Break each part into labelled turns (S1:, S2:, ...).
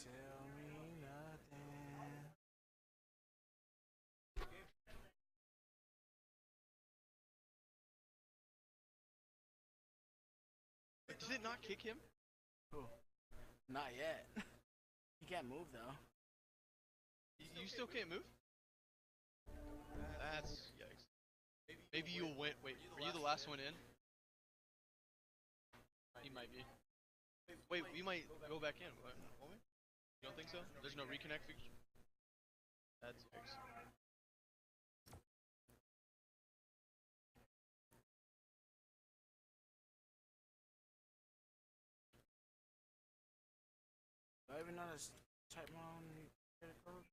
S1: tell me nothing.
S2: Did it not kick him?
S1: Cool. Not yet. He can't move though.
S2: You still can't move? That's yikes. Maybe you went. Wait, were you the last one in? He might be. Wait, we might go back in. Won't we? You don't think so? There's no reconnect feature? That's yikes.
S1: Do I even know how to type my own credit code?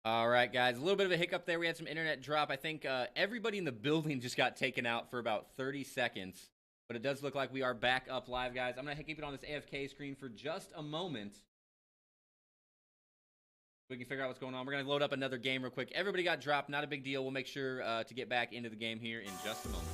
S3: All right, guys, a little bit of a hiccup there. We had some internet drop. I think everybody in the building just got taken out for about 30 seconds. But it does look like we are back up live, guys. I'm going to keep it on this AFK screen for just a moment. We can figure out what's going on. We're going to load up another game real quick. Everybody got dropped. Not a big deal. We'll make sure to get back into the game here in just a moment.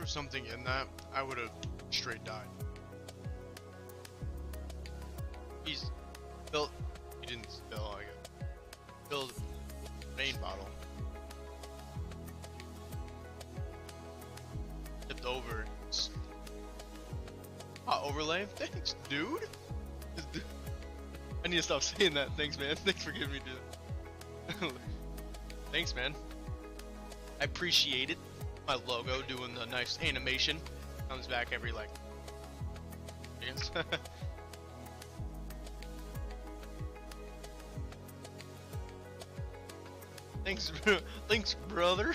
S2: for something in that, I would have straight died. He's built. He didn't spill. I guess. Filled main bottle. Tipped over. Hot overlay. Thanks, dude. I need to stop saying that. Thanks, man. Thanks for giving me the. Thanks, man. I appreciate it. My logo doing the nice animation comes back every like. Yes. Thanks, thanks, brother.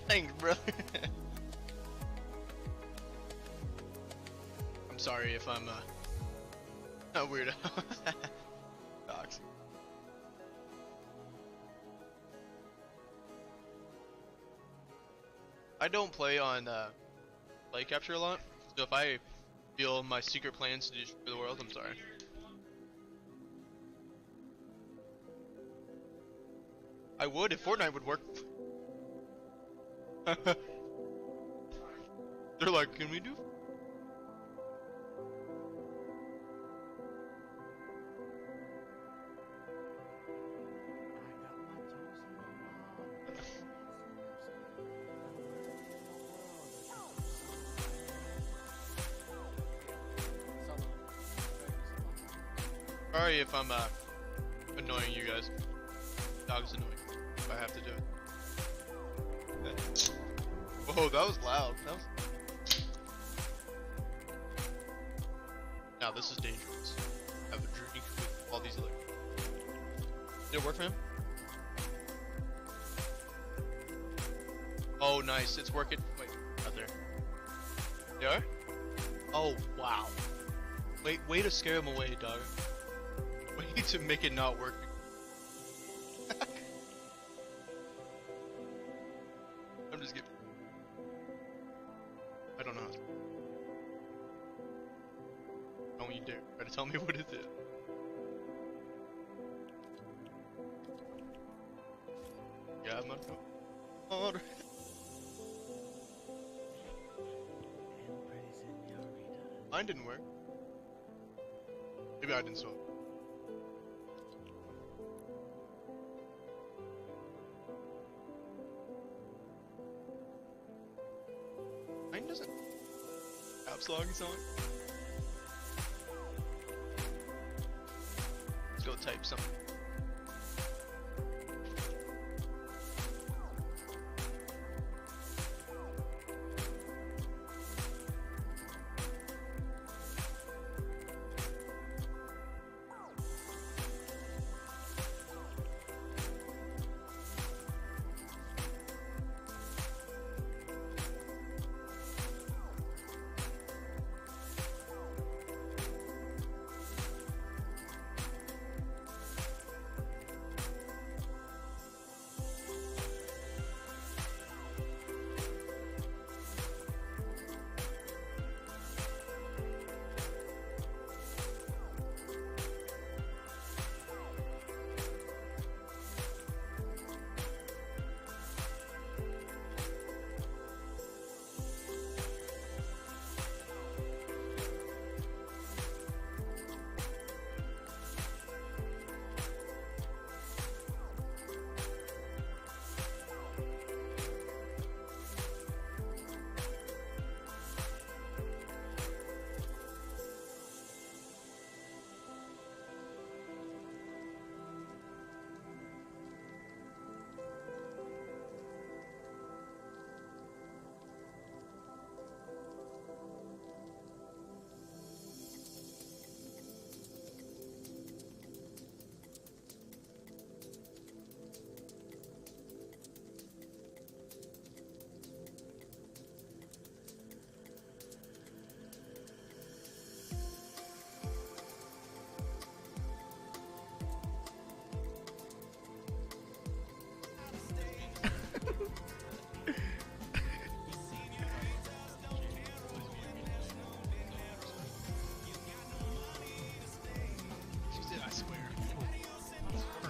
S2: Thanks, brother. I'm sorry if I'm a weirdo. Dogs. I don't play on play capture a lot, so if I feel my secret plans to destroy the world, I'm sorry. I would if Fortnite would work. They're like, can we do? Sorry if I'm annoying you guys. Dog's annoying. If I have to do it. Whoa, that was loud. That was... Now this is dangerous. Have a drink with all these other. Did it work for him? Oh, nice. It's working. Wait, out there. They are? Oh, wow. Wait, way to scare him away, dog. Way to make it not work. I'm just kidding. I don't know. Don't you dare try to tell me what it did. Yeah, I'm not. Oh. Mine didn't work. Maybe I didn't swap. Mine doesn't. Caps lock is on. Let's go type something.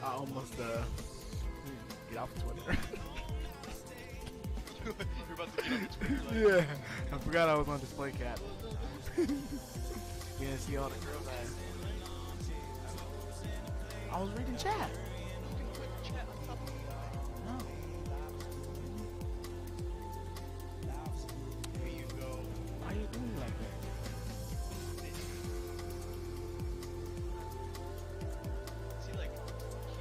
S1: I almost get off Twitter.
S2: You're about to get on the Twitter. Like,
S1: Yeah, I forgot I was on display cap. You didn't see all the girls I was reading chat. No.
S2: Here you go.
S1: Why are you doing like that?
S2: See, like,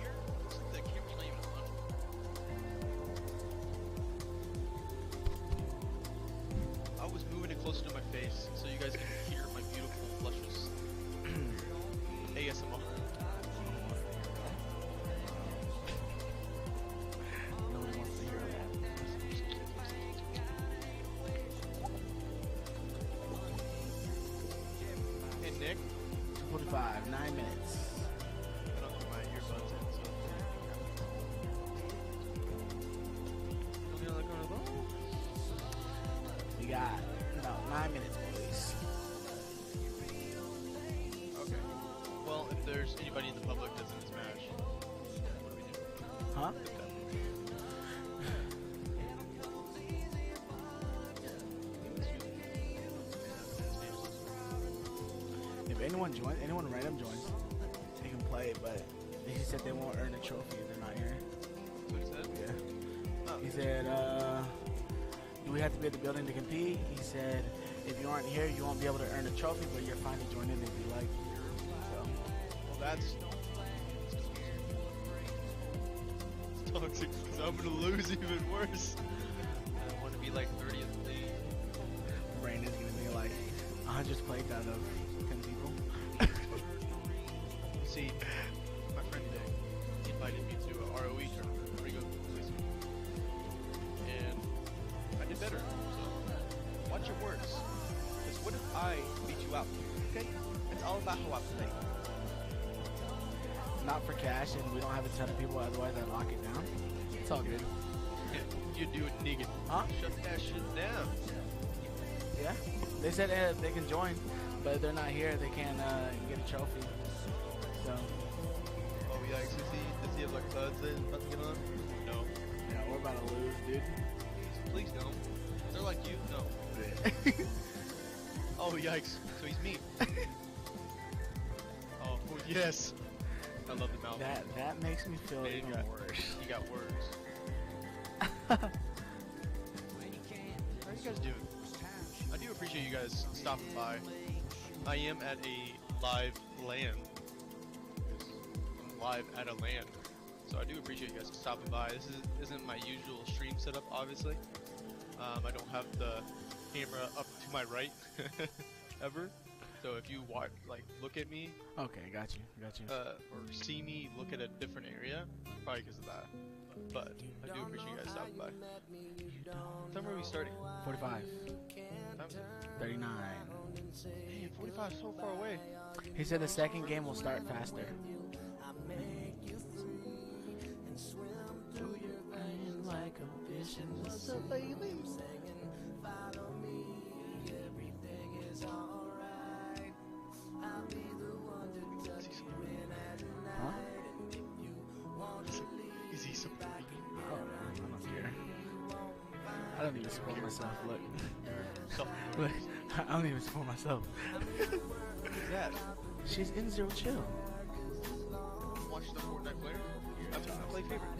S2: here, looks like the camera's not even on. I was moving it closer to my face so you guys can hear my beautiful, luscious ASMR.
S1: Nobody wants to hear that.
S2: Hey, Nick.
S1: 2:45, 9 minutes.
S2: I don't put my earbuds in, so.
S1: We got about 9 minutes, boys.
S2: Okay. Well, if there's anybody in the public that's in this match, what do we do?
S1: Huh? If anyone random joins, they can play, but he said they won't earn a trophy if they're not here.
S2: That's what he said?
S1: Yeah.
S2: Oh.
S1: He said, do we have to be at the building to compete? He said, if you aren't here, you won't be able to earn a trophy, but you're fine to join in if you like. So.
S2: Well, that's toxic. So I'm gonna lose even worse. I want to be like 30th league.
S1: Brandon's gonna be like 100 played out of 10 people.
S2: See, my friend Nick, he invited me to a ROE tournament, Rigo, and I did better. So watch your words. Because what if I beat you out? Okay, it's all about how I play.
S1: Not for cash, and we don't have a ton of people, otherwise I'd lock it down. It's all good.
S2: Yeah, you do it, nigga.
S1: Huh?
S2: Shut that shit down.
S1: Yeah. They said they can join, but if they're not here, they can't get a trophy. So.
S2: Oh yikes! Does he have like thuds in about to get on? No.
S1: Yeah, we're about to lose, dude.
S2: Please don't. They're like you. No. Oh yikes! So he's me. Oh yes. I love the mouth.
S1: That makes me feel
S2: Man,
S1: even worse.
S2: You got words. How you guys doing? I do appreciate you guys stopping by. I am at a live LAN. I'm live at a LAN. So I do appreciate you guys stopping by. This isn't my usual stream setup, obviously. I don't have the camera up to my right ever. So if you look at me,
S1: Okay, got you.
S2: or see me look at a different area, probably because of that. But I do appreciate you guys stopping by. Tell me where we starting.
S1: 45. 39.
S2: Man, 45 is so far away.
S1: He said the second game will start faster.
S2: What's up, baby?
S1: Huh?
S2: Is he supporting you?
S1: I don't care. I don't even support myself. Look.
S2: So,
S1: Look. I don't even support myself.
S2: who's that?
S1: She's in zero chill.
S2: Watch the Fortnite player? That's my play favorite.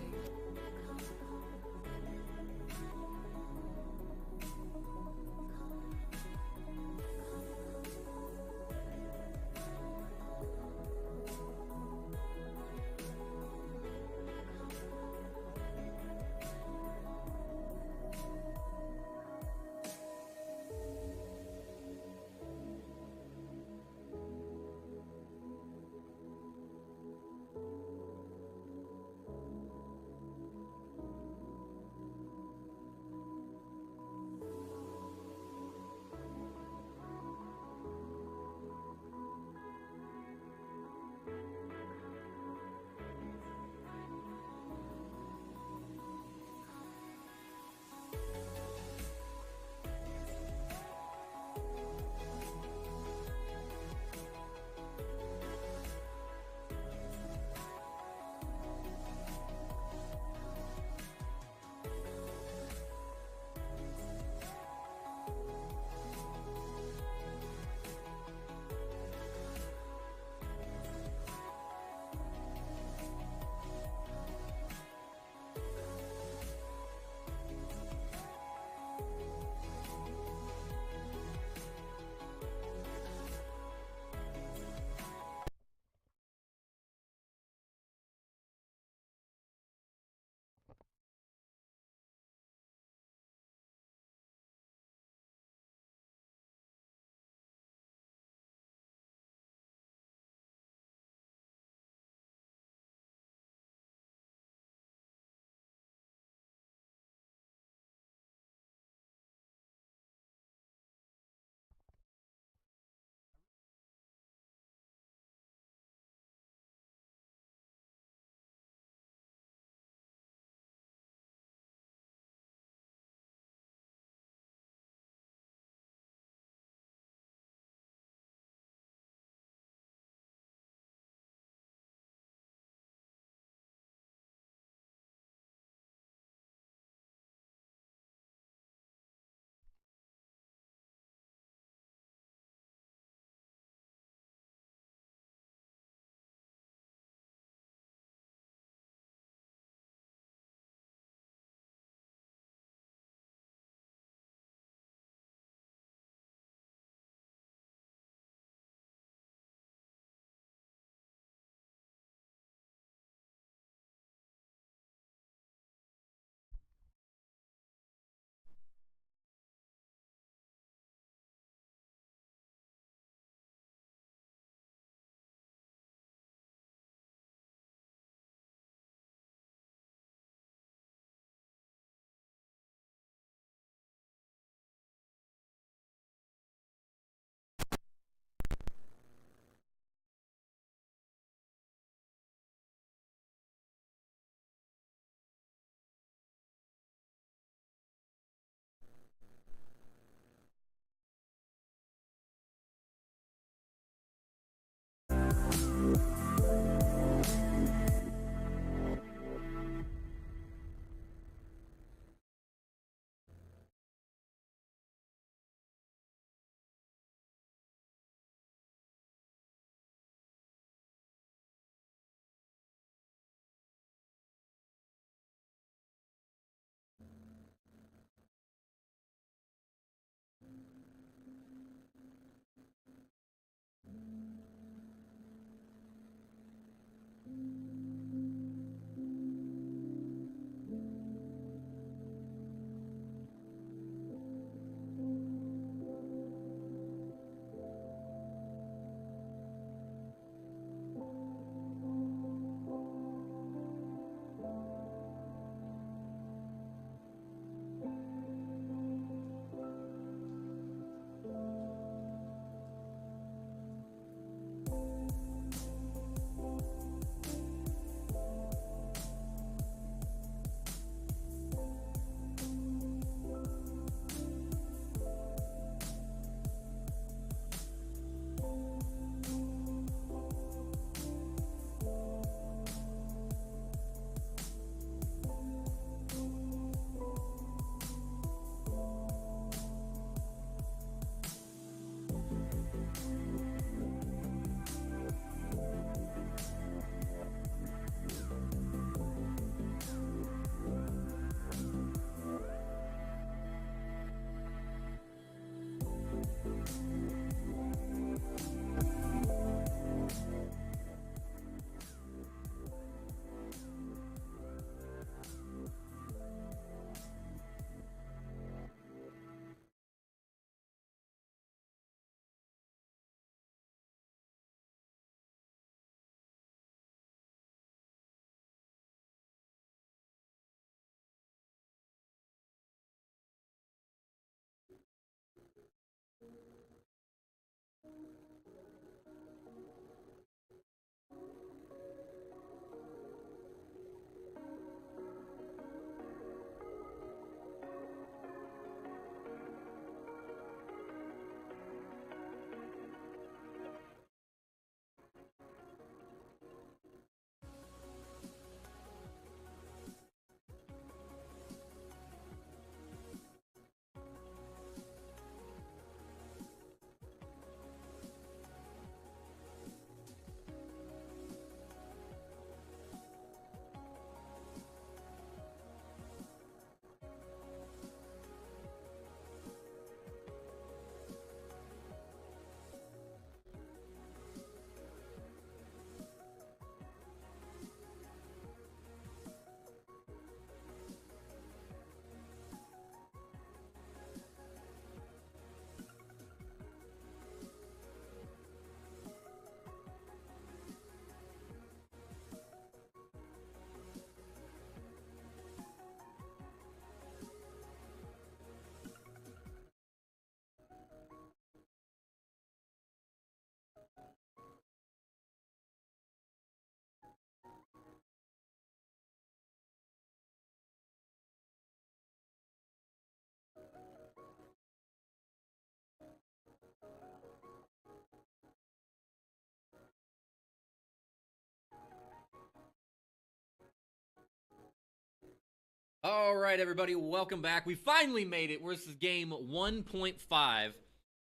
S3: All right, everybody, welcome back. We finally made it. This is game 1.5,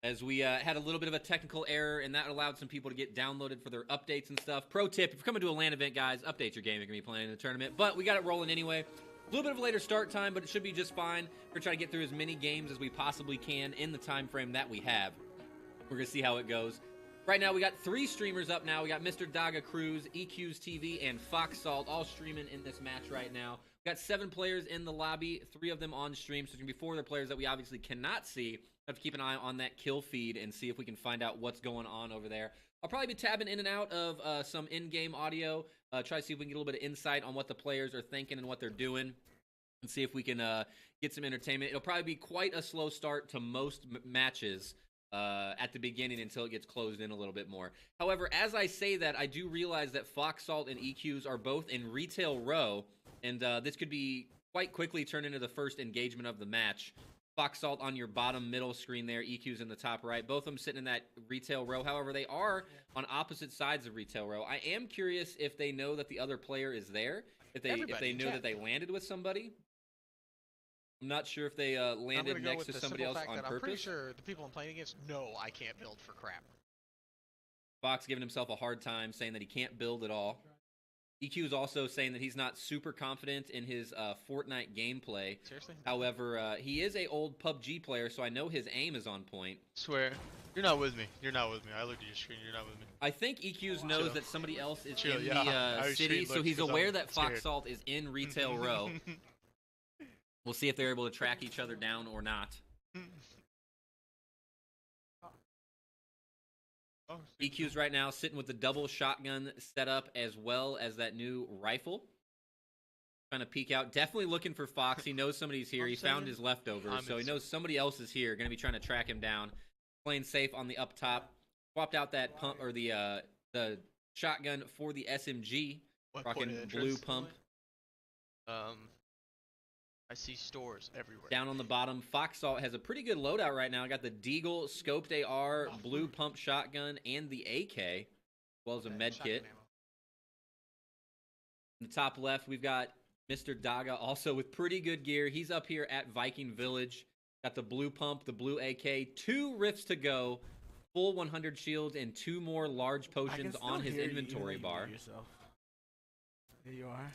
S3: as we had a little bit of a technical error, and that allowed some people to get downloaded for their updates and stuff. Pro tip, if you're coming to a LAN event, guys, update your game. You're going to be playing in the tournament, but we got it rolling anyway. A little bit of a later start time, but it should be just fine. We're going to try to get through as many games as we possibly can in the time frame that we have. We're going to see how it goes. Right now, we got 3 streamers up now. We got Mr. Daga Cruz, EQ's TV, and Fox Salt all streaming in this match right now. We got 7 players in the lobby, 3 of them on stream, so there's going to be 4 other players that we obviously cannot see. Have to keep an eye on that kill feed and see if we can find out what's going on over there. I'll probably be tabbing in and out of some in-game audio, try to see if we can get a little bit of insight on what the players are thinking and what they're doing, and see if we can get some entertainment. It'll probably be quite a slow start to most matches at the beginning until it gets closed in a little bit more. However, as I say that, I do realize that Fox Salt and EQs are both in retail row, and this could be quite quickly turn into the first engagement of the match. Fox Salt on your bottom middle screen there, EQ's in the top right. Both of them sitting in that retail row. However, they are on opposite sides of retail row. I am curious if they know that the other player is there, if they know that they landed with somebody. I'm not sure if they landed next to somebody else on purpose.
S4: I'm pretty sure the people I'm playing against know I can't build for crap.
S3: Fox giving himself a hard time, saying that he can't build at all. EQ is also saying that he's not super confident in his Fortnite gameplay.
S4: Seriously?
S3: However, he is a old PUBG player, so I know his aim is on point.
S2: Swear. You're not with me. You're not with me. I looked at your screen. You're not with me.
S3: I think EQ's knows that somebody else is in
S2: yeah.
S3: the city, so he's aware that Fox
S2: scared.
S3: Salt is in retail row. We'll see if they're able to track each other down or not. EQ's right now sitting with the double shotgun setup as well as that new rifle. Trying to peek out. Definitely looking for Fox. He knows somebody's here. He found his leftovers, so he knows somebody else is here. Going to be trying to track him down. Playing safe on the up top. Swapped out that pump or the shotgun for the SMG. Rocking blue pump.
S2: I see stores everywhere.
S3: Down on the bottom, Fox Salt has a pretty good loadout right now. Got the Deagle, scoped AR, blue pump shotgun, and the AK, as well as a med kit. In the top left, we've got Mr. Daga, also with pretty good gear. He's up here at Viking Village. Got the blue pump, the blue AK, 2 rifts to go, full 100 shields, and 2 more large potions on his inventory bar.
S1: There you are.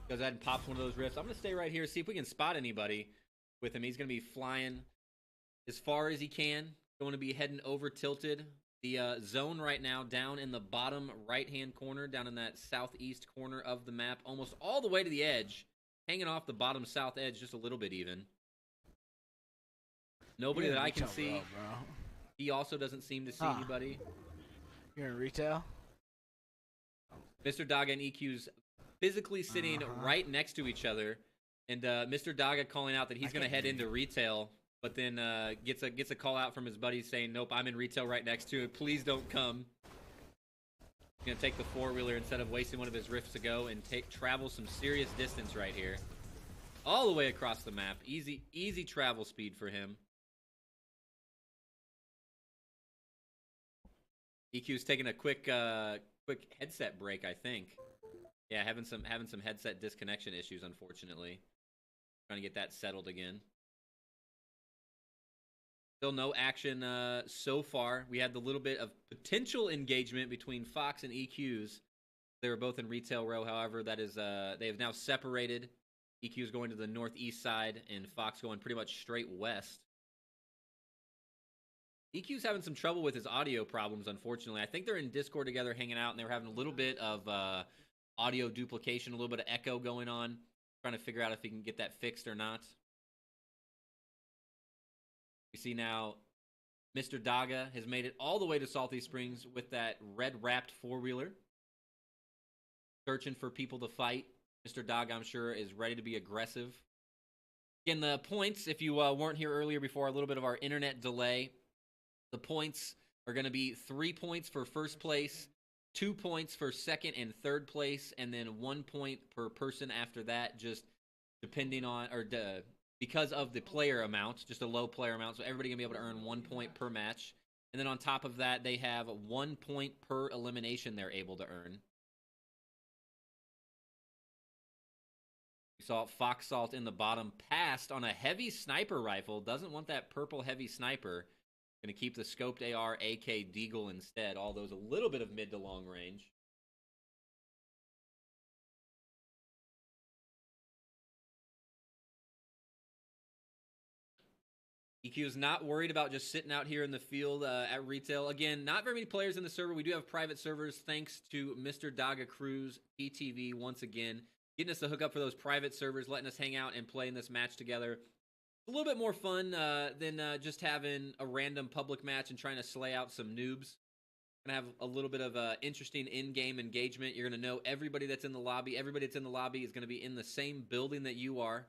S3: Goes ahead and pops one of those rifts. I'm going to stay right here, see if we can spot anybody with him. He's going to be flying as far as he can. Going to be heading over tilted. The zone right now down in the bottom right-hand corner, down in that southeast corner of the map, almost all the way to the edge. Hanging off the bottom south edge just a little bit even. Nobody that I can see.
S1: Row, bro.
S3: He also doesn't seem to see anybody.
S1: You're in retail?
S3: Mr. Daga and EQ's physically sitting right next to each other, and Mr. Daga calling out that he's going to head into retail, but then gets a call out from his buddies saying, "Nope, I'm in retail right next to it. Please don't come." He's going to take the 4-wheeler instead of wasting one of his rifts to go and travel some serious distance right here, all the way across the map. Easy travel speed for him. EQ's taking a quick headset break, I think. Yeah, having some headset disconnection issues, unfortunately. Trying to get that settled again. Still no action so far. We had the little bit of potential engagement between Fox and EQs. They were both in retail row, however, that is they have now separated. EQ's going to the northeast side, and Fox going pretty much straight west. EQ's having some trouble with his audio problems, unfortunately. I think they're in Discord together hanging out, and they were having a little bit of audio duplication, a little bit of echo going on. Trying to figure out if he can get that fixed or not. We see now Mr. Daga has made it all the way to Salty Springs with that red-wrapped 4-wheeler. Searching for people to fight. Mr. Daga, I'm sure, is ready to be aggressive. Again, the points, if you weren't here earlier before a little bit of our internet delay, the points are going to be 3 points for first place, 2 points for second and third place, and then 1 point per person after that, just depending on, or because of the player amount, just a low player amount. So everybody going to be able to earn 1 point per match. And then on top of that, they have 1 point per elimination they're able to earn. We saw Fox Salt in the bottom, passed on a heavy sniper rifle. Doesn't want that purple heavy sniper. Going to keep the scoped AR, AK Deagle instead. All those a little bit of mid to long range. EQ is not worried about just sitting out here in the field at retail. Again, not very many players in the server. We do have private servers thanks to Mr. Daga Cruz, PTV, once again, getting us to hook up for those private servers, letting us hang out and play in this match together. A little bit more fun than just having a random public match and trying to slay out some noobs. Gonna have a little bit of interesting in-game engagement. You're gonna know everybody that's in the lobby. Everybody that's in the lobby is gonna be in the same building that you are.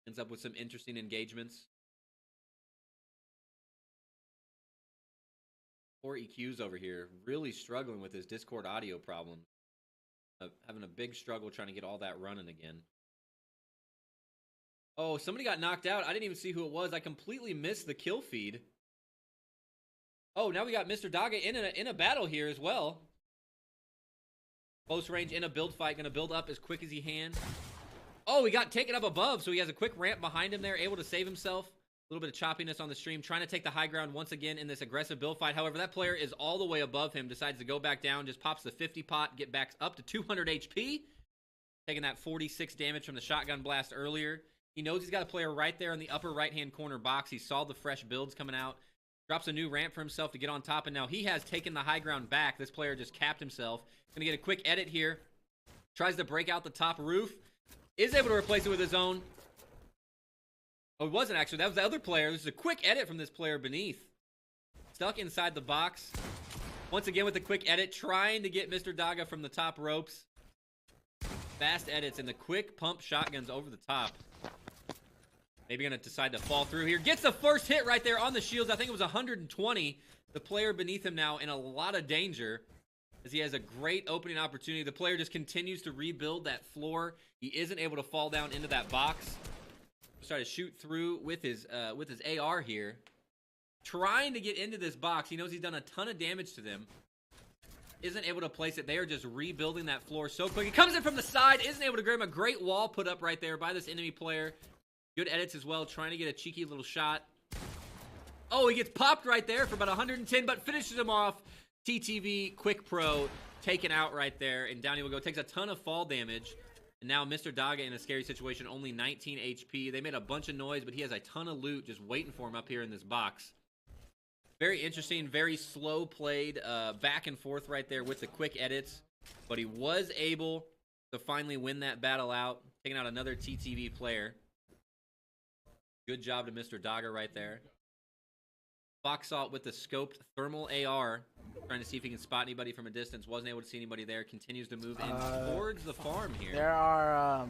S3: Ends up with some interesting engagements. Poor EQ's over here, really struggling with his Discord audio problem. Having a big struggle trying to get all that running again. Oh, somebody got knocked out. I didn't even see who it was. I completely missed the kill feed. Oh, now we got Mr. Daga in a battle here as well. Close range in a build fight. Going to build up as quick as he can. Oh, he got taken up above, so he has a quick ramp behind him there, able to save himself. A little bit of choppiness on the stream, trying to take the high ground once again in this aggressive build fight. However, that player is all the way above him, decides to go back down, just pops the 50 pot, get back up to 200 HP. Taking that 46 damage from the shotgun blast earlier. He knows he's got a player right there in the upper right-hand corner box. He saw the fresh builds coming out. Drops a new ramp for himself to get on top, and now he has taken the high ground back. This player just capped himself. Gonna get a quick edit here. Tries to break out the top roof. Is able to replace it with his own. Oh, it wasn't actually. That was the other player. This is a quick edit from this player beneath. Stuck inside the box. Once again with the quick edit, trying to get Mr. Daga from the top ropes. Fast edits and the quick pump shotguns over the top. Maybe going to decide to fall through here. Gets the first hit right there on the shields. I think it was 120. The player beneath him now in a lot of danger as he has a great opening opportunity. The player just continues to rebuild that floor. He isn't able to fall down into that box. Started to shoot through with his AR here. Trying to get into this box. He knows he's done a ton of damage to them. Isn't able to place it. They are just rebuilding that floor so quick. He comes in from the side. Isn't able to grab him. A great wall put up right there by this enemy player. Good edits as well. Trying to get a cheeky little shot. Oh, he gets popped right there for about 110, but finishes him off. TTV, Quick Pro, taken out right there. And down he will go. Takes a ton of fall damage. And now Mr. Daga in a scary situation, only 19 HP. They made a bunch of noise, but he has a ton of loot just waiting for him up here in this box. Very interesting, very slow played, back and forth right there with the quick edits. But he was able to finally win that battle out, taking out another TTV player. Good job to Mr. Daga right there. Fox Salt with the scoped thermal AR. Trying to see if he can spot anybody from a distance. Wasn't able to see anybody there. Continues to move in towards the farm here.
S1: There are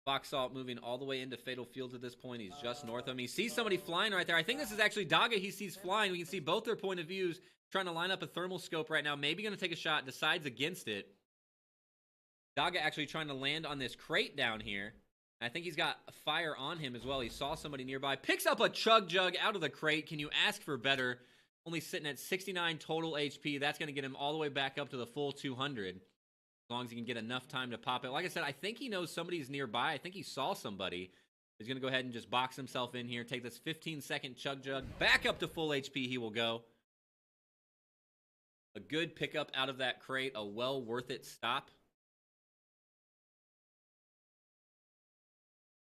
S3: Fox Salt moving all the way into Fatal Fields at this point. He's just north of him. He sees somebody flying right there. I think this is actually Daga he sees flying. We can see both their point of views. Trying to line up a thermal scope right now. Maybe going to take a shot. Decides against it. Daga actually trying to land on this crate down here. I think he's got a fire on him as well. He saw somebody nearby. Picks up a chug jug out of the crate. Can you ask for better? Only sitting at 69 total HP. That's going to get him all the way back up to the full 200. As long as he can get enough time to pop it. Like I said, I think he knows somebody's nearby. I think he saw somebody. He's going to go ahead and just box himself in here. Take this 15-second chug jug. Back up to full HP he will go. A good pickup out of that crate. A well worth it stop.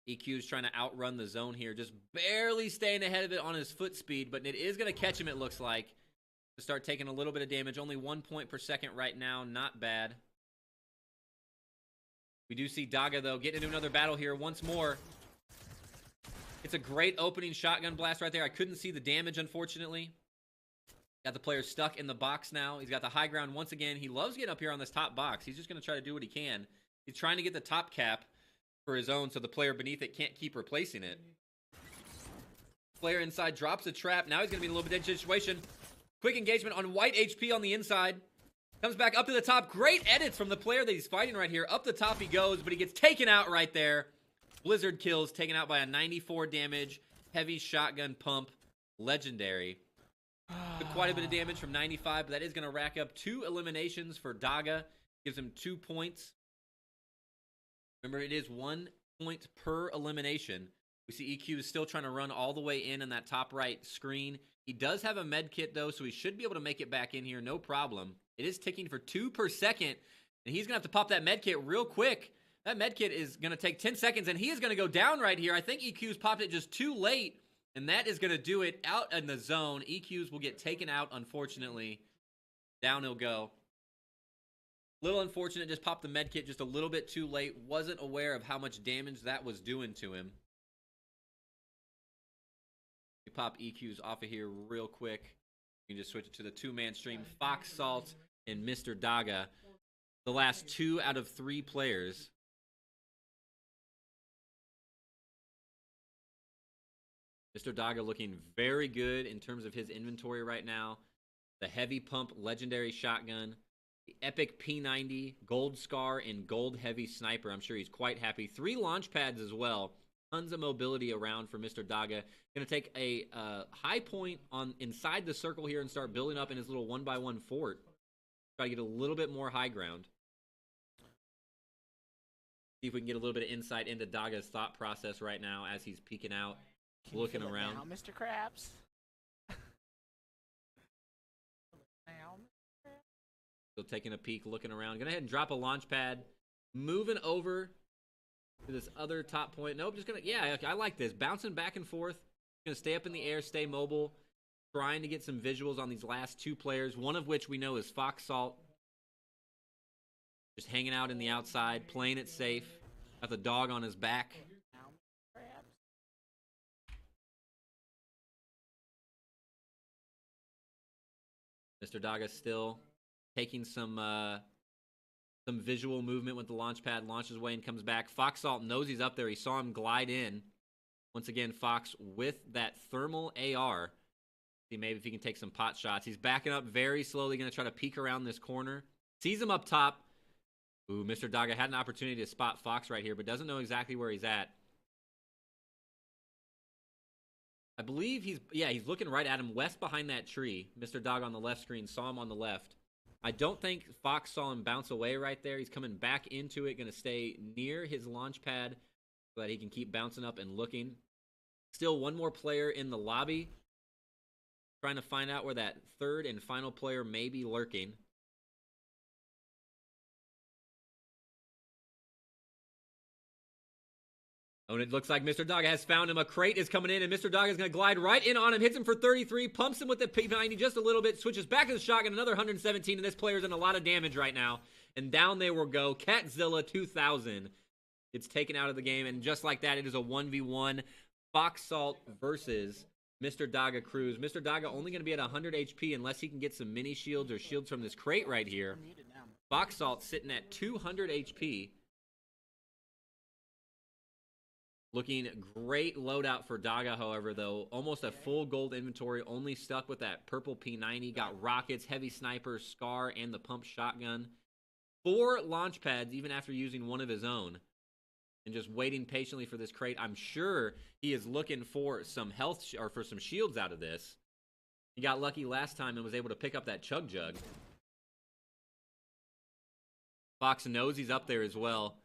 S3: EQ is trying to outrun the zone here. Just barely staying ahead of it on his foot speed. But it is going to catch him, it looks like. To start taking a little bit of damage. Only 1 point per second right now. Not bad. We do see Daga, though, getting into another battle here once more. It's a great opening shotgun blast right there. I couldn't see the damage, unfortunately. Got the player stuck in the box now. He's got the high ground once again. He loves getting up here on this top box. He's just going to try to do what he can. He's trying to get the top cap for his own so the player beneath it can't keep replacing it. Player inside drops a trap. Now he's going to be in a little bit of a situation. Quick engagement on white HP on the inside. Comes back up to the top. Great edits from the player that he's fighting right here. Up the top he goes, but he gets taken out right there. Blizzard kills, taken out by a 94 damage. Heavy shotgun pump. Legendary. Took quite a bit of damage from 95, but that is going to rack up 2 eliminations for Daga. Gives him 2 points. Remember, it is 1 point per elimination. We see EQ is still trying to run all the way in that top right screen. He does have a med kit, though, so he should be able to make it back in here, no problem. It is ticking for 2 per second, and he's going to have to pop that med kit real quick. That med kit is going to take 10 seconds, and he is going to go down right here. I think EQ's popped it just too late, and that is going to do it out in the zone. EQ's will get taken out, unfortunately. Down he'll go. Little unfortunate, just popped the med kit just a little bit too late. Wasn't aware of how much damage that was doing to him. We pop EQs off of here real quick. You can just switch it to the 2-man stream. Fox Salt and Mr. Daga. The last 2 out of 3 players. Mr. Daga looking very good in terms of his inventory right now. The heavy pump legendary shotgun. The epic P90, gold scar, and gold heavy sniper. I'm sure he's quite happy. 3 launch pads as well. Tons of mobility around for Mr. Daga. Going to take a high point on inside the circle here and start building up in his little 1x1 fort. Try to get a little bit more high ground. See if we can get a little bit of insight into Daga's thought process right now as he's peeking out, looking around.
S1: Now, Mr. Krabs.
S3: Still taking a peek, looking around. Gonna go ahead and drop a launch pad. Moving over to this other top point. Nope, just gonna, yeah, I like this. Bouncing back and forth. Gonna stay up in the air, stay mobile. Trying to get some visuals on these last 2 players, one of which we know is Fox Salt. Just hanging out in the outside, playing it safe. Got the dog on his back. Mr. Daga still taking some visual movement with the launch pad, launches away and comes back. Fox Salt knows he's up there. He saw him glide in. Once again, Fox with that thermal AR. See maybe if he can take some pot shots. He's backing up very slowly, going to try to peek around this corner. Sees him up top. Ooh, Mr. Daga had an opportunity to spot Fox right here, but doesn't know exactly where he's at. I believe he's looking right at him, west behind that tree. Mr. Daga on the left screen, saw him on the left. I don't think Fox saw him bounce away right there. He's coming back into it, going to stay near his launch pad so that he can keep bouncing up and looking. Still 1 more player in the lobby. Trying to find out where that 3rd and final player may be lurking. Oh, and it looks like Mr. Daga has found him. A crate is coming in, and Mr. Daga is going to glide right in on him. Hits him for 33, pumps him with the P90 just a little bit, switches back to the shotgun, another 117, and this player's in a lot of damage right now. And down they will go. Catzilla 2000. It's taken out of the game, and just like that, it is a 1v1. Fox Salt versus Mr. Daga Cruz. Mr. Daga only going to be at 100 HP unless he can get some mini shields or shields from this crate right here. Fox Salt sitting at 200 HP. Looking great loadout for Daga, however, though. Almost a full gold inventory, only stuck with that purple P90. Got rockets, heavy sniper, scar, and the pump shotgun. 4 launch pads, even after using one of his own. And just waiting patiently for this crate. I'm sure he is looking for some health, or for some shields out of this. He got lucky last time and was able to pick up that chug jug. Fox knows he's up there as well.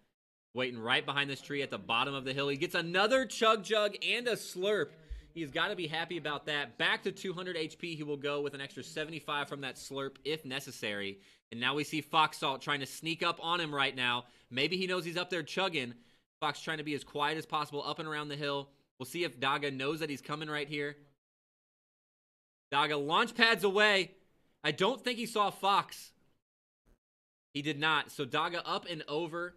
S3: Waiting right behind this tree at the bottom of the hill. He gets another chug jug and a slurp. He's got to be happy about that. Back to 200 HP. He will go with an extra 75 from that slurp if necessary. And now we see Fox Salt trying to sneak up on him right now. Maybe he knows he's up there chugging. Fox trying to be as quiet as possible up and around the hill. We'll see if Daga knows that he's coming right here. Daga launch pads away. I don't think he saw Fox. He did not. So Daga up and over.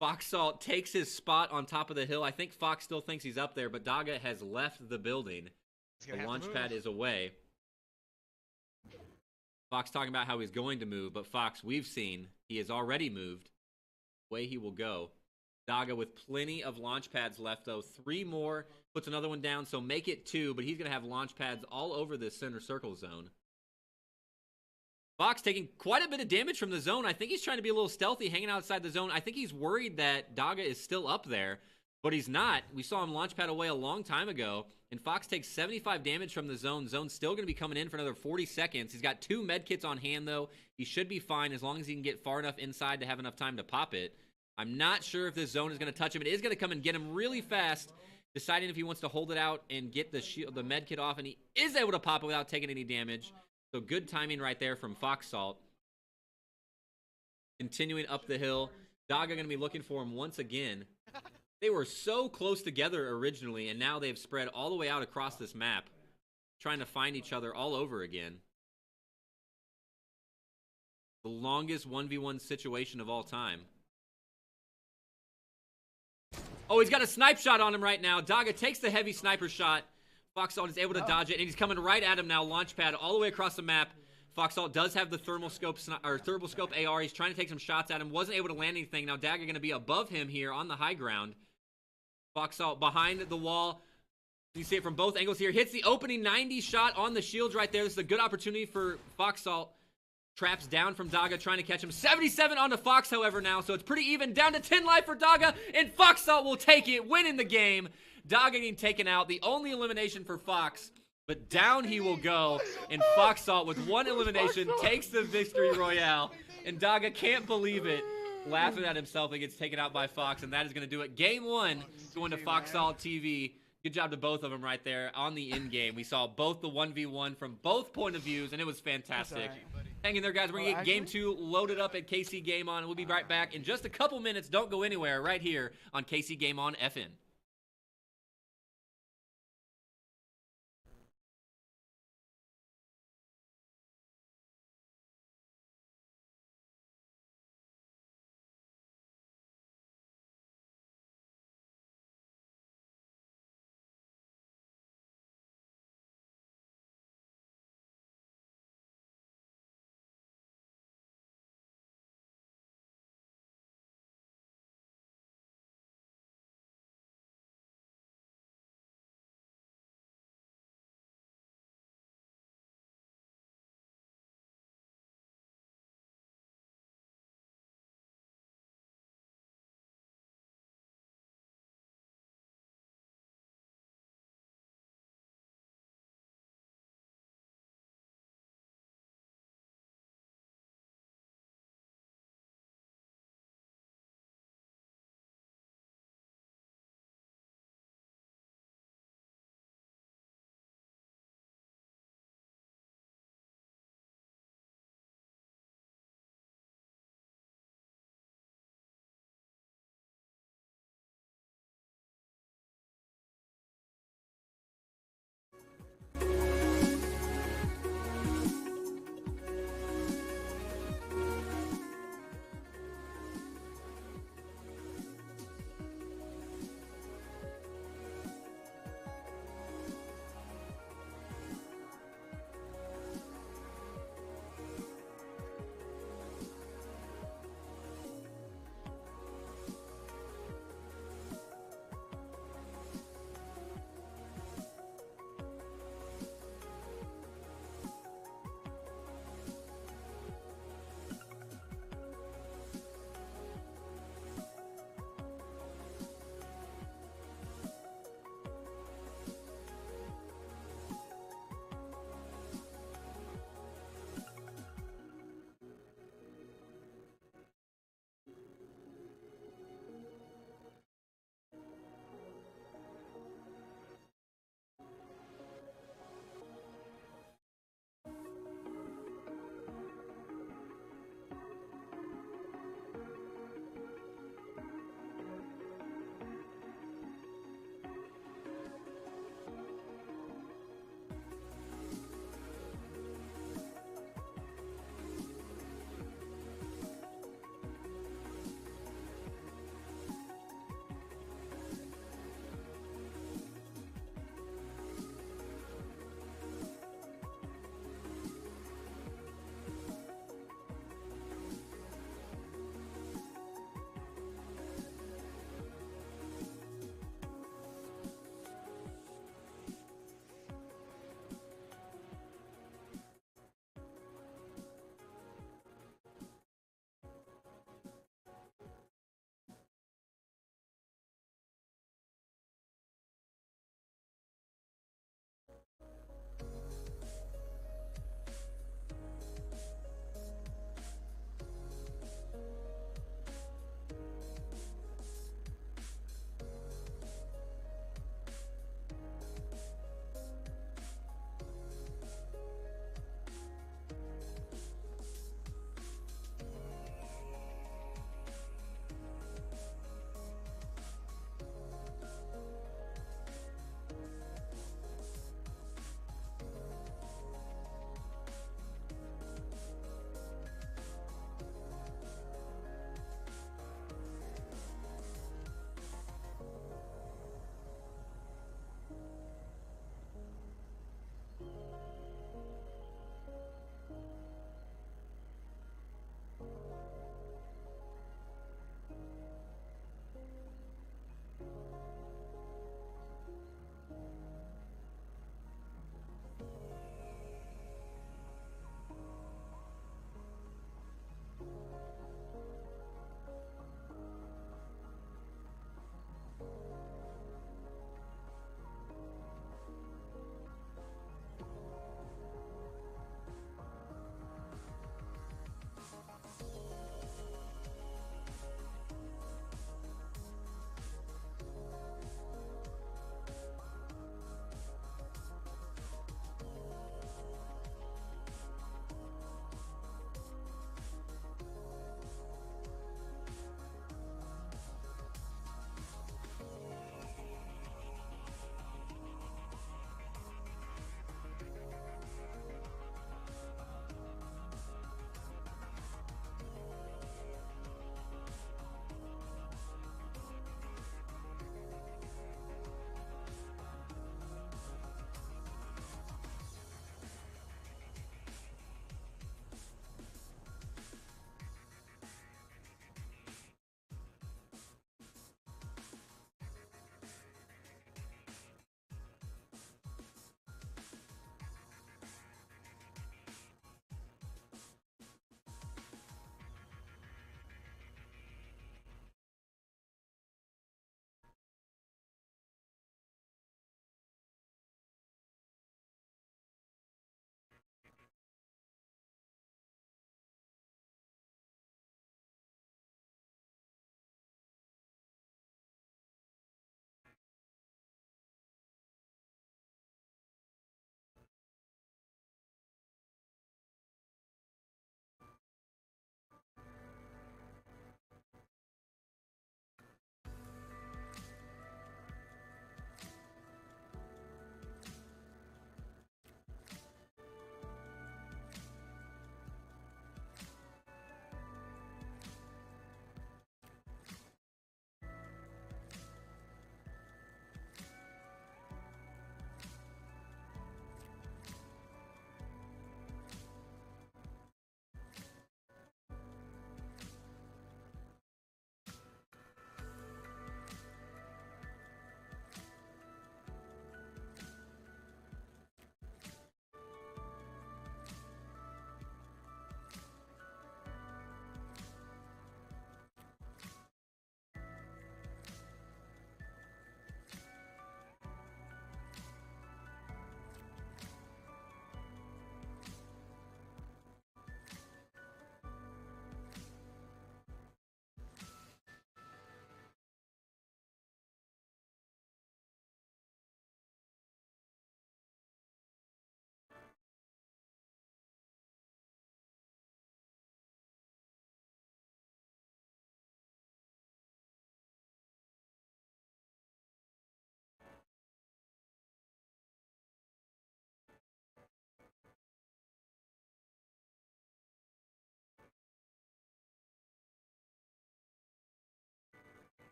S3: Fox Salt takes his spot on top of the hill. I think Fox still thinks he's up there, but Daga has left the building. The launch pad is away. Fox talking about how he's going to move, but Fox, we've seen, he has already moved. Away he will go. Daga with plenty of launch pads left, though. 3 more, puts another one down, so make it 2, but he's going to have launch pads all over this center circle zone. Fox taking quite a bit of damage from the zone. I think he's trying to be a little stealthy, hanging outside the zone. I think he's worried that Daga is still up there. but he's not. We saw him launch pad away a long time ago, and Fox takes 75 damage from the zone. Zone's still going to be coming in for another 40 seconds. He's got 2 med kits on hand, though. He should be fine as long as he can get far enough inside to have enough time to pop it. I'm not sure if this zone is going to touch him. It is going to come and get him really fast, deciding if he wants to hold it out and get the med kit off, and he is able to pop it without taking any damage. So good timing right there from Fox Salt. Continuing up the hill. Daga going to be looking for him once again. They were so close together originally, and now they've spread all the way out across this map, trying to find each other all over again. The longest 1v1 situation of all time. Oh, he's got a snipe shot on him right now. Daga takes the heavy sniper shot. Foxalt is able to dodge it, and he's coming right at him now. Launch pad all the way across the map. Foxalt does have the thermal scope AR. He's trying to take some shots at him. Wasn't able to land anything. Now Daga going to be above him here on the high ground. Foxalt behind the wall. You see it from both angles here. Hits the opening 90 shot on the shields right there. This is a good opportunity for Foxalt. Traps down from Daga, trying to catch him. 77 on the Fox, however, now. So it's pretty even. Down to 10 life for Daga, and Foxalt will take it, winning the game. Daga getting taken out. The only elimination for Fox, but down he will go. And Foxalt, with 1 elimination, takes the victory royale. And Daga can't believe it. Laughing at himself and gets taken out by Fox, and that is going to do it. Game 1 going to Foxalt TV. Good job to both of them right there on the end game. We saw both the 1v1 from both point of views, and it was fantastic. Hang in there, guys. We're going to get Game 2 loaded up at KC Game On. We'll be right back in just a couple minutes. Don't go anywhere right here on KC Game On FN.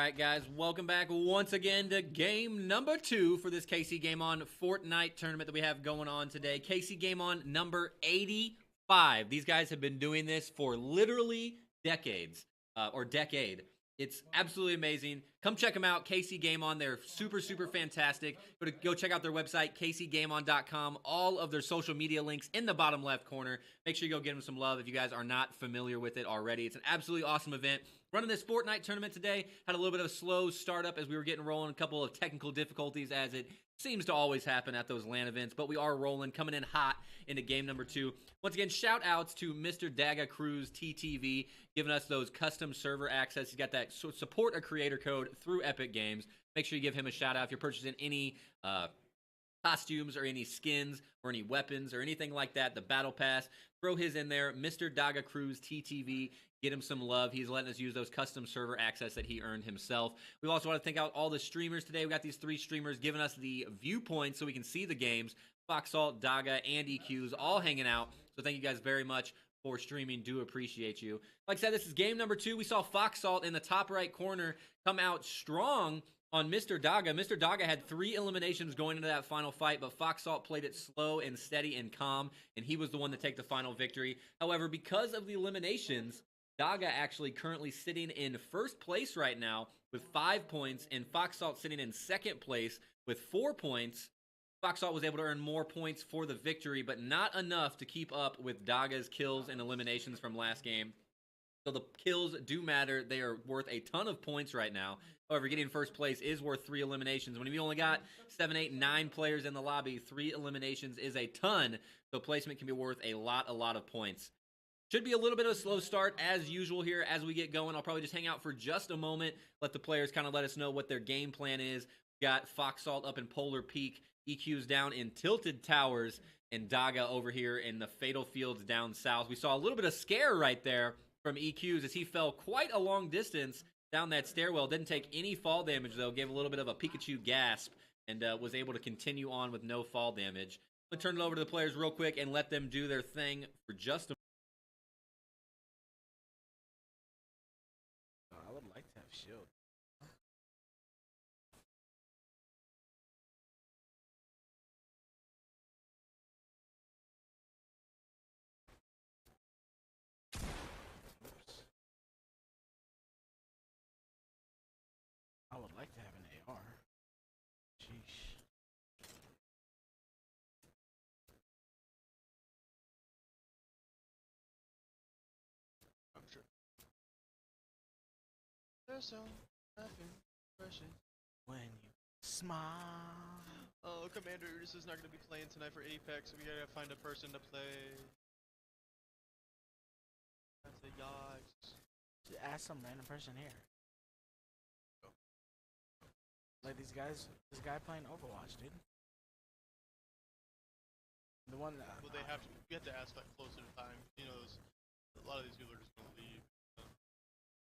S3: right, guys, welcome back once again to game number 2 for this KC Game On Fortnite tournament that we have going on today. KC Game On number 85. These guys have been doing this for literally decades, or decade. It's absolutely amazing. Come check them out, KC Game On. They're super, super fantastic. Go check out their website, kcgameon.com. All of their social media links in the bottom left corner. Make sure you go give them some love if you guys are not familiar with it already. It's an absolutely awesome event. Running this Fortnite tournament today. Had a little bit of a slow startup as we were getting rolling. A couple of technical difficulties as it seems to always happen at those LAN events. But we are rolling, coming in hot into game number 2. Once again, shout outs to Mr. Daga Cruz TTV, giving us those custom server access. He's got that support a creator code through Epic Games. Make sure you give him a shout out if you're purchasing any costumes or any skins or any weapons or anything like that. The battle pass, throw his in there. Mr. Daga Cruz TTV. Get him some love. He's letting us use those custom server access that he earned himself. We also want to thank out all the streamers today. We got these 3 streamers giving us the viewpoint so we can see the games. Foxalt, Daga, and EQs all hanging out. So thank you guys very much for streaming. Do appreciate you. Like I said, this is game number 2. We saw Foxalt in the top right corner come out strong on Mr. Daga. Mr. Daga had 3 eliminations going into that final fight, but Foxalt played it slow and steady and calm, and he was the one to take the final victory. However, because of the eliminations, Daga actually currently sitting in first place right now with 5 points, and Foxalt sitting in second place with 4 points. Foxalt was able to earn more points for the victory, but not enough to keep up with Daga's kills and eliminations from last game. So the kills do matter. They are worth a ton of points right now. However, getting first place is worth 3 eliminations. When you only got 7, 8, 9 players in the lobby, 3 eliminations is a ton. So placement can be worth a lot of points. Should be a little bit of a slow start as usual here as we get going. I'll probably just hang out for just a moment, let the players kind of let us know what their game plan is. We got Foxalt up in Polar Peak, EQ's down in Tilted Towers, and Daga over here in the Fatal Fields down south. We saw a little bit of scare right there from EQ's as he fell quite a long distance down that stairwell. Didn't take any fall damage though, gave a little bit of a Pikachu gasp, and was able to continue on with no fall damage. I'm going to turn it over to the players real quick and let them do their thing for just a
S1: I would like to have shield. Oops. I would like to have an AR. Sheesh.
S2: I'm sure. There's so nothing precious.
S1: When you smile.
S2: Oh, Commander Urtus is not going to be playing tonight for Apex, so we gotta find a person to play. That's a yikes.
S1: Just ask some random person here. Like these guys, this guy playing Overwatch, dude. The one that.
S2: Well, they have to. You have to ask like closer to time. You know, a lot of these people are just gonna leave.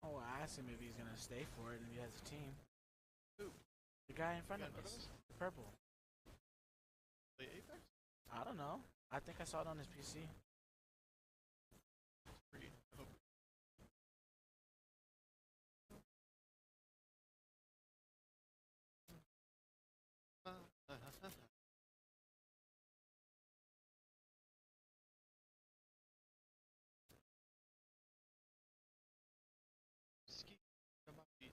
S1: Oh, I asked him if he's gonna stay for it and if he has a team.
S2: Who?
S1: The guy in front
S2: The
S1: of
S2: guy in front
S1: us.
S2: of us?
S1: The purple.
S2: Play Apex?
S1: I don't know. I think I saw it on his PC.
S2: It's free. I hope. Ski. Come on, beat.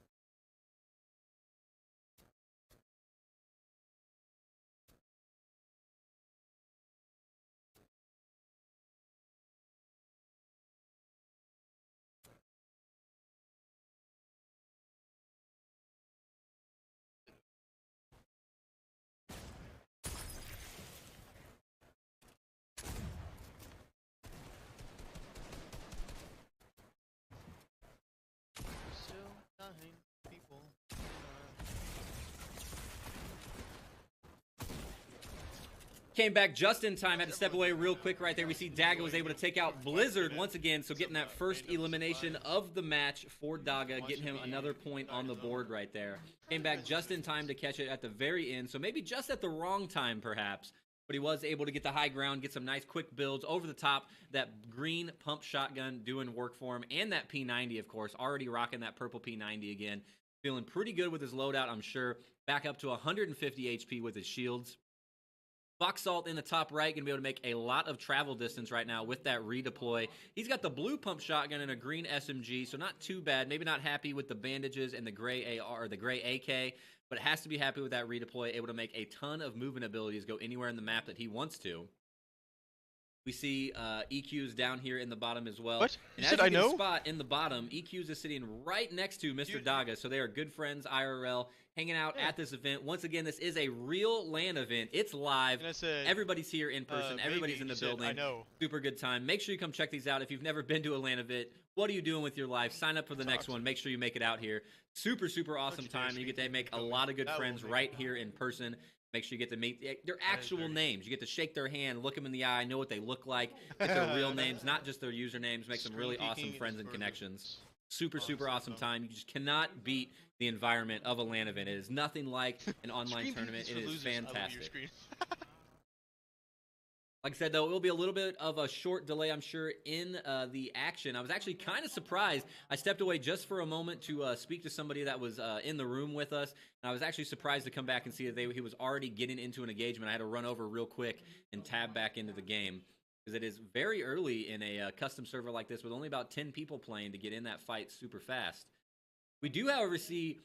S2: Still 9 people.
S3: Came back just in time, had to step away real quick right there. We see Daga was able to take out Blizzard once again, so getting that first elimination of the match for Daga, getting him another point on the board right there. Came back just in time to catch it at the very end, so maybe just at the wrong time perhaps, but he was able to get the high ground, get some nice quick builds over the top. That green pump shotgun doing work for him, and that P90, of course, already rocking that purple P90 again. Feeling pretty good with his loadout, I'm sure. Back up to 150 HP with his shields. Fox Salt in the top right, going to be able to make a lot of travel distance right now with that redeploy. He's got the blue pump shotgun and a green SMG, so not too bad. Maybe not happy with the bandages and the gray AR or the gray AK, but has to be happy with that redeploy, able to make a ton of movement abilities, go anywhere in the map that he wants to. We see EQ's down here in the bottom as well.
S2: What?
S3: And
S2: You
S3: as
S2: said
S3: you
S2: I
S3: can
S2: know?
S3: spot in the bottom, EQ's is sitting right next to Mr. Daga, so they are good friends, IRL, hanging out at this event. Once again, this is a real LAN event. It's live.
S2: And I said,
S3: Everybody's here in person. Everybody's in the building.
S2: I know.
S3: Super good time. Make sure you come check these out. If you've never been to a LAN event, what are you doing with your life? Sign up for the next one. Make sure you make it out here. Super, super awesome time. You get to make a lot of good friends right here in person. Make sure you get to meet their actual names. You get to shake their hand, look them in the eye, know what they look like, get their real names, not just their usernames. Make some really awesome friends and connections. Super, super awesome time. You just cannot beat the environment of a LAN event. It is nothing like an online tournament. It is fantastic. Like I said, though, it will be a little bit of a short delay, I'm sure, in the action. I was actually kind of surprised. I stepped away just for a moment to speak to somebody that was in the room with us. And I was actually surprised to come back and see that he was already getting into an engagement. I had to run over real quick and tab back into the game, because it is very early in a custom server like this with only about 10 people playing to get in that fight super fast. We do, however, see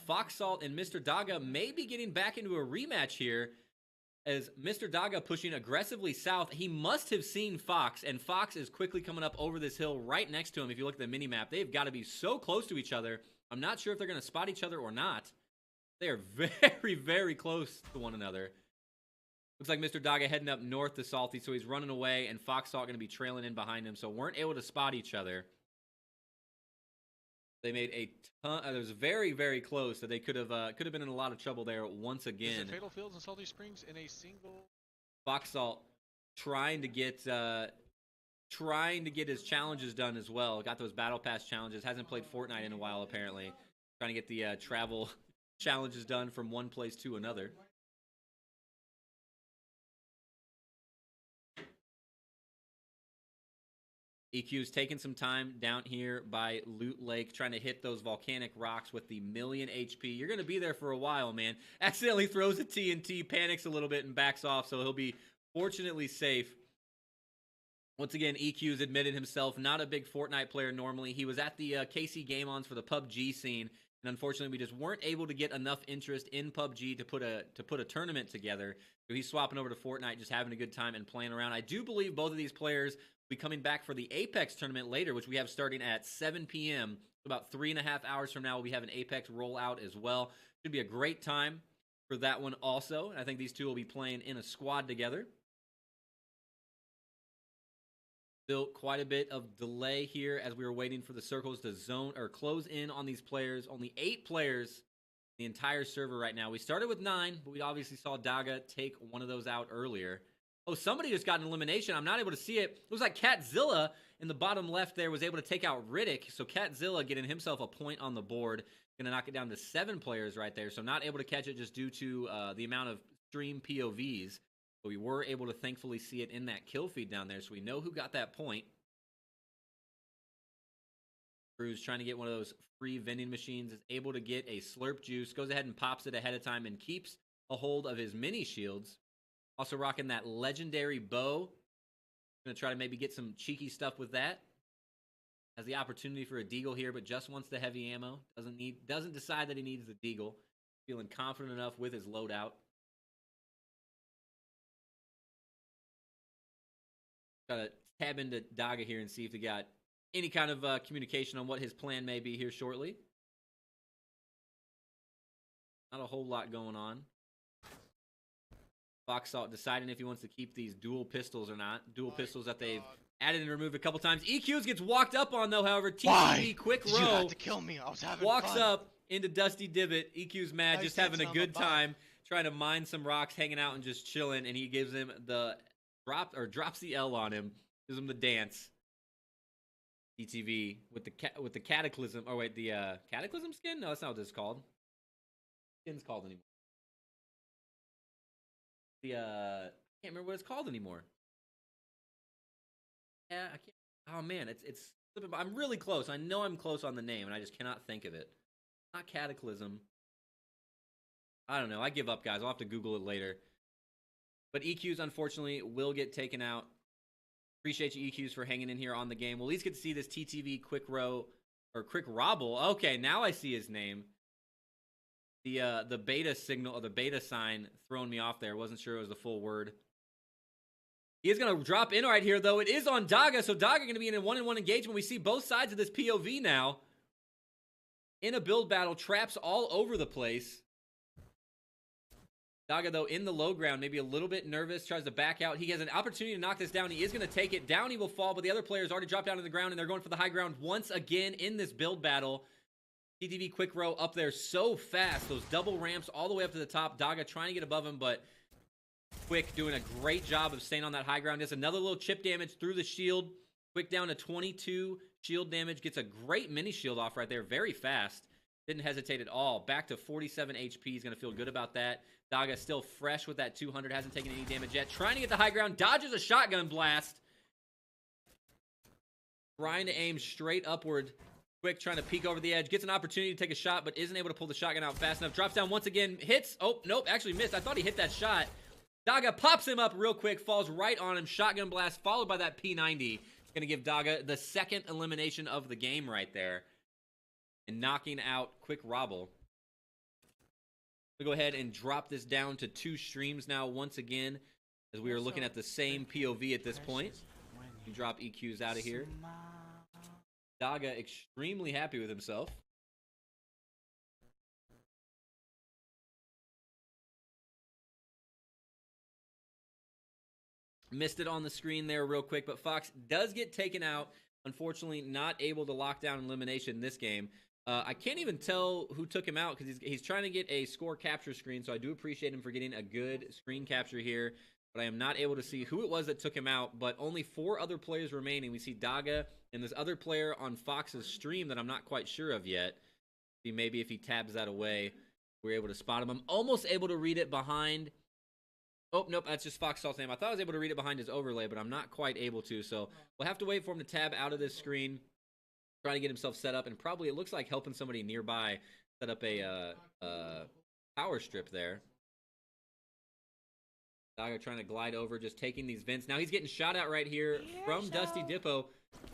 S3: Fox Salt and Mr. Daga may be getting back into a rematch here, as Mr. Daga pushing aggressively south. He must have seen Fox, and Fox is quickly coming up over this hill right next to him. If you look at the mini-map, they've got to be so close to each other. I'm not sure if they're going to spot each other or not. They are very, very close to one another. Looks like Mr. Daga heading up north to Salty, so he's running away, and Fox Salt going to be trailing in behind him, so weren't able to spot each other. They made a ton. It was very, very close. That they could have been in a lot of trouble there once again.
S4: Is it Fatal Fields and Salty Springs in a single?
S3: Fox Salt trying to get his challenges done as well. Got those battle pass challenges. Hasn't played Fortnite in a while apparently. Trying to get the travel challenges done from one place to another. EQ's taking some time down here by Loot Lake, trying to hit those volcanic rocks with the 1,000,000 HP. You're going to be there for a while, man. Accidentally throws a TNT, panics a little bit, and backs off, so he'll be fortunately safe. Once again, EQ's admitted himself not a big Fortnite player normally. He was at the KCGameOns for the PUBG scene, and unfortunately, we just weren't able to get enough interest in PUBG to put a tournament together. So he's swapping over to Fortnite, just having a good time and playing around. I do believe both of these players be coming back for the Apex tournament later, which we have starting at 7 p.m. About 3.5 hours from now, we'll be having Apex roll out as well. Should be a great time for that one also. I think these two will be playing in a squad together. Still quite a bit of delay here as we were waiting for the circles to zone or close in on these players. Only 8 players in the entire server right now. We started with 9, but we obviously saw Daga take one of those out earlier. Oh, somebody just got an elimination. I'm not able to see it. It was like Catzilla in the bottom left there was able to take out Riddick. So Catzilla getting himself a point on the board. Going to knock it down to 7 players right there. So not able to catch it just due to the amount of stream POVs. But we were able to thankfully see it in that kill feed down there. So we know who got that point. Cruz trying to get one of those free vending machines. Is able to get a slurp juice. Goes ahead and pops it ahead of time and keeps a hold of his mini shields. Also rocking that legendary bow. Going to try to maybe get some cheeky stuff with that. Has the opportunity for a deagle here, but just wants the heavy ammo. Doesn't decide that he needs the deagle. Feeling confident enough with his loadout. Got to tab into Daga here and see if they got any kind of communication on what his plan may be here shortly. Not a whole lot going on. Fox Salt deciding if he wants to keep these dual pistols or not. Dual pistols that they've added and removed a couple times. EQs gets walked up on, though, however. TCB quick row.
S4: You have to kill me. I was having
S3: walks
S4: fun.
S3: up into Dusty Divot. EQ's mad, just having a good time. Trying to mine some rocks, hanging out and just chilling. And he gives him the drops the L on him. Gives him the dance. ETV with the Cataclysm. Oh, wait, the Cataclysm skin? No, that's not what this is called. Skin's called anymore. I can't remember what it's called anymore. Yeah, I can't. Oh man, it's. I'm really close. I know I'm close on the name, and I just cannot think of it. Not Cataclysm. I don't know. I give up, guys. I'll have to Google it later. But EQs, unfortunately, will get taken out. Appreciate you, EQs, for hanging in here on the game. We'll at least get to see this TTV Quick Row, or Quick Robble. Okay, now I see his name. The beta signal, or the beta sign, throwing me off there. Wasn't sure it was the full word. He is going to drop in right here, though. It is on Daga, so Daga going to be in a 1-on-1 engagement. We see both sides of this POV now. In a build battle, traps all over the place. Daga, though, in the low ground, maybe a little bit nervous, tries to back out. He has an opportunity to knock this down. He is going to take it. Down he will fall, but the other players already dropped down to the ground, and they're going for the high ground once again in this build battle. TTV Quick Row up there so fast. Those double ramps all the way up to the top. Daga trying to get above him, but Quick doing a great job of staying on that high ground. Just another little chip damage through the shield. Quick down to 22 shield damage. Gets a great mini shield off right there. Very fast. Didn't hesitate at all. Back to 47 HP. He's going to feel good about that. Daga still fresh with that 200. Hasn't taken any damage yet. Trying to get the high ground. Dodges a shotgun blast. Trying to aim straight upward. Quick trying to peek over the edge. Gets an opportunity to take a shot, but isn't able to pull the shotgun out fast enough. Drops down once again. Hits. Oh, nope. Actually missed. I thought he hit that shot. Daga pops him up real quick. Falls right on him. Shotgun blast followed by that P90. It's going to give Daga the second elimination of the game right there. And knocking out Quick Robble. We'll go ahead and drop this down to 2 streams now once again. As we are looking at the same POV at this point. You drop EQs out of here. Daga extremely happy with himself. Missed it on the screen there real quick, but Fox does get taken out. Unfortunately, not able to lock down elimination this game. I can't even tell who took him out because he's trying to get a score capture screen, so I do appreciate him for getting a good screen capture here. But I am not able to see who it was that took him out, but only 4 other players remaining. We see Daga and this other player on Fox's stream that I'm not quite sure of yet. See, maybe if he tabs that away, we're able to spot him. I'm almost able to read it behind. Oh, nope, that's just Fox Salt's name. I thought I was able to read it behind his overlay, but I'm not quite able to. So we'll have to wait for him to tab out of this screen, trying to get himself set up, and probably it looks like helping somebody nearby set up a power strip there. Daga trying to glide over, just taking these vents. Now he's getting shot at right here from Dusty Dippo.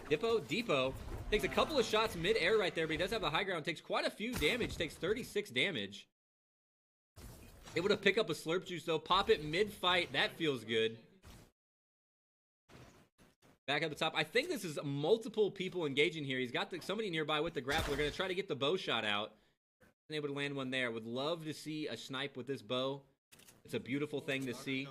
S3: Depot takes a couple of shots mid-air right there, but he does have the high ground. Takes quite a few damage. Takes 36 damage. Able to pick up a slurp juice, though. Pop it mid-fight. That feels good. Back at the top. I think this is multiple people engaging here. He's got somebody nearby with the grappler. Going to try to get the bow shot out. Been able to land one there. Would love to see a snipe with this bow. It's a beautiful thing to see.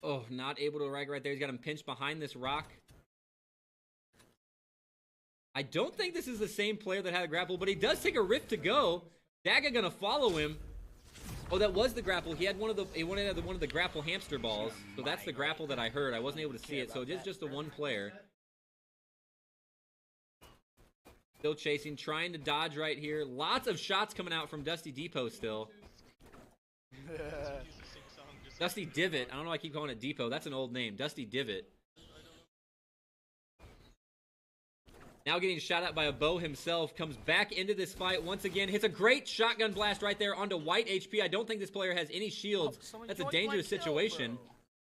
S3: Oh, not able to rag right there. He's got him pinched behind this rock. I don't think this is the same player that had a grapple, but he does take a rift to go. Daga gonna follow him. Oh, that was the grapple. He had one of the grapple hamster balls. So that's the grapple that I heard. I wasn't able to see it, so it is just the one player. Still chasing, trying to dodge right here. Lots of shots coming out from Dusty Depot still. Dusty Divot. I don't know why I keep calling it Depot. That's an old name. Dusty Divot. Now getting shot at by a bow himself. Comes back into this fight once again. Hits a great shotgun blast right there onto white HP. I don't think this player has any shields. That's a dangerous situation.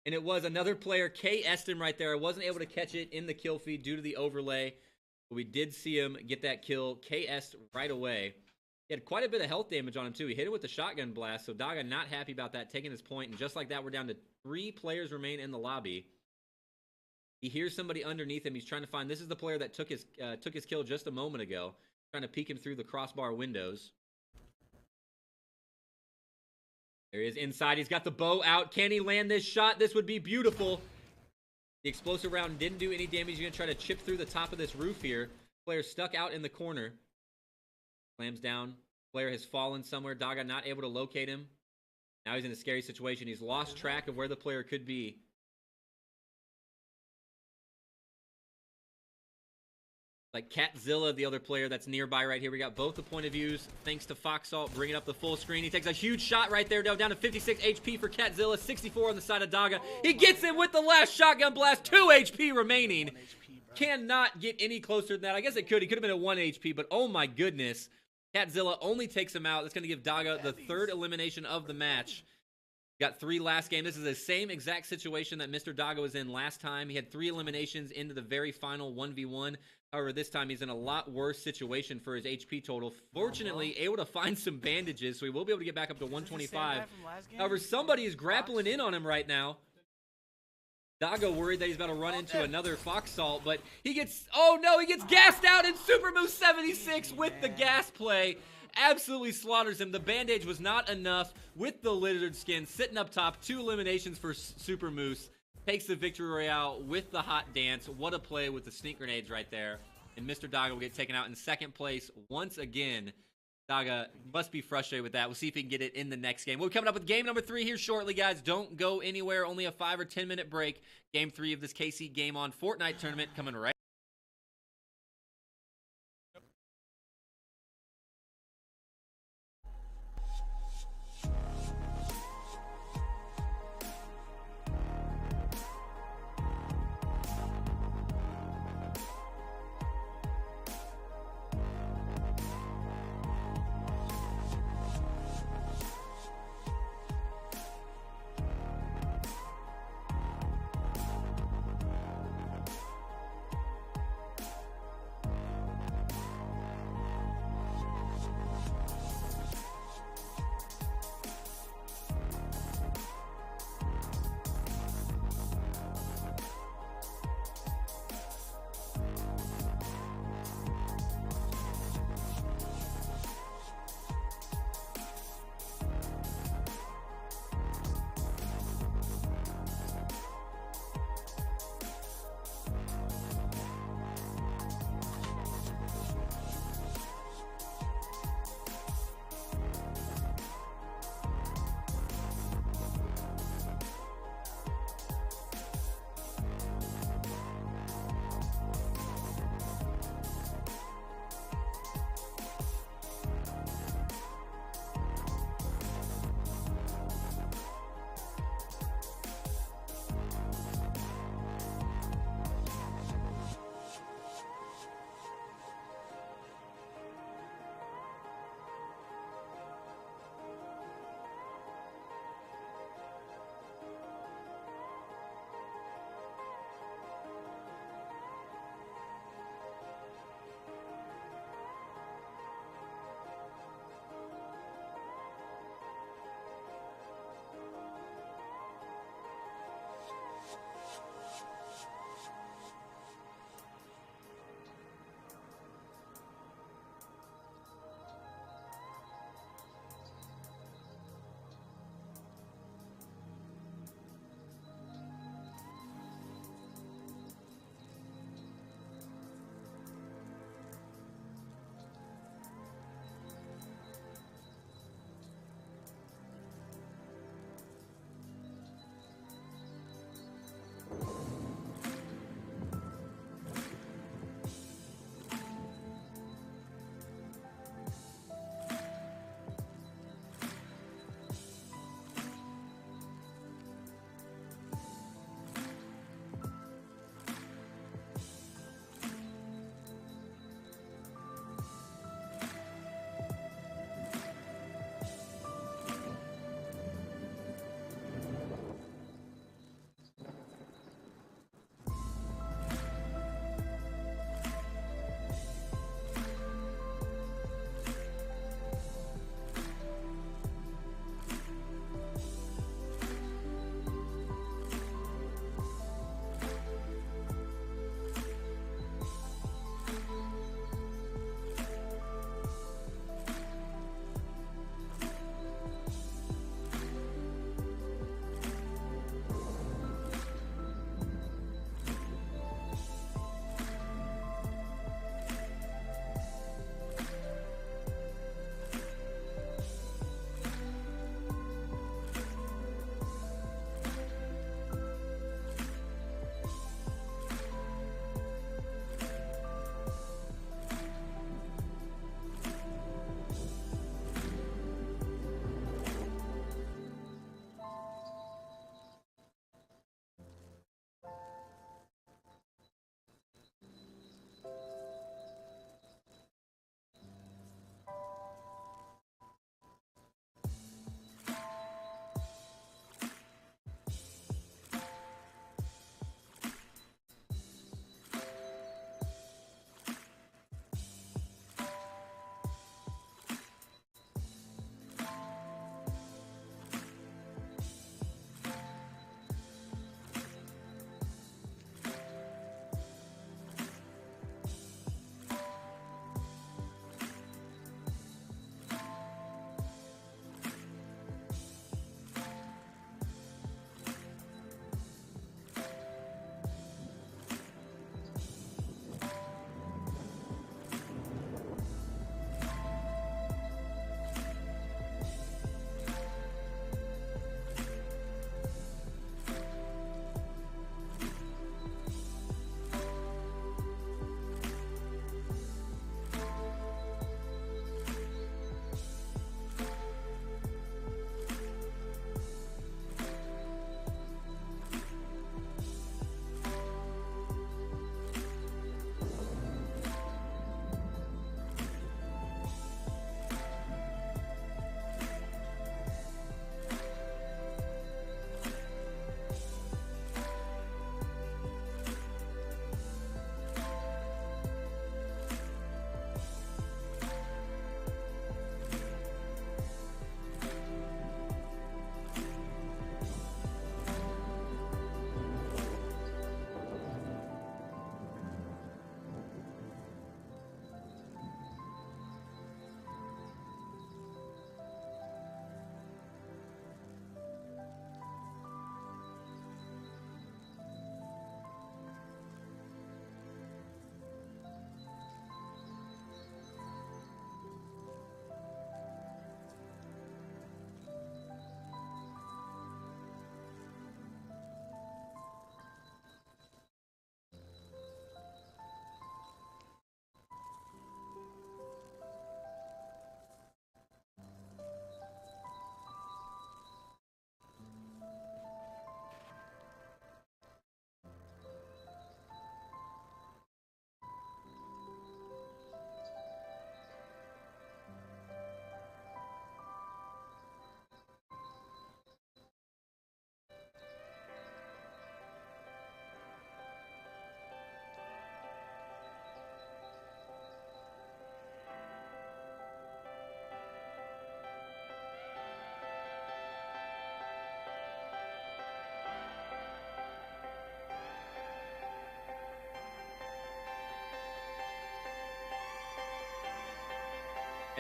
S3: And it was another player. KS'd him right there. I wasn't able to catch it in the kill feed due to the overlay. But we did see him get that kill. KS'd right away. He had quite a bit of health damage on him, too. He hit it with the shotgun blast, so Daga not happy about that, taking his point. And just like that, we're down to 3 players remain in the lobby. He hears somebody underneath him. He's trying to find... This is the player that took his kill just a moment ago. Trying to peek him through the crossbar windows. There he is inside. He's got the bow out. Can he land this shot? This would be beautiful. The explosive round didn't do any damage. He's going to try to chip through the top of this roof here. Player stuck out in the corner. Slams down. Player has fallen somewhere. Daga not able to locate him. Now he's in a scary situation. He's lost track of where the player could be. Like Catzilla, the other player that's nearby right here. We got both the point of views. Thanks to Foxalt bringing up the full screen. He takes a huge shot right there, down to 56 HP for Catzilla. 64 on the side of Daga. He gets it with the last shotgun blast. 2 HP remaining. cannot get any closer than that. I guess it could. He could have been at 1 HP, but oh my goodness. Catzilla only takes him out. That's going to give Daga the third elimination of the match. Got 3 last game. This is the same exact situation that Mr. Daga was in last time. He had 3 eliminations into the very final 1v1. However, this time he's in a lot worse situation for his HP total. Fortunately, able to find some bandages, so he will be able to get back up to 125. However, somebody is grappling in on him right now. Daga worried that he's about to run into another Fox Salt, but he gets, oh no, he gets gassed out, and Super Moose 76 with the gas play absolutely slaughters him. The bandage was not enough with the lizard skin sitting up top. 2 eliminations for Super Moose. Takes the victory royale with the hot dance. What a play with the sneak grenades right there. And Mr. Daga will get taken out in second place once again. Daga must be frustrated with that. We'll see if he can get it in the next game. We'll be coming up with game number 3 here shortly, guys. Don't go anywhere. Only a 5 or 10 minute break. Game 3 of this KC Game On Fortnite tournament coming right.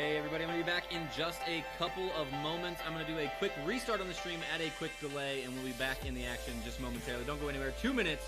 S3: Hey everybody, I'm going to be back in just a couple of moments. I'm going to do a quick restart on the stream at a quick delay, and we'll be back in the action just momentarily. Don't go anywhere. 2 minutes.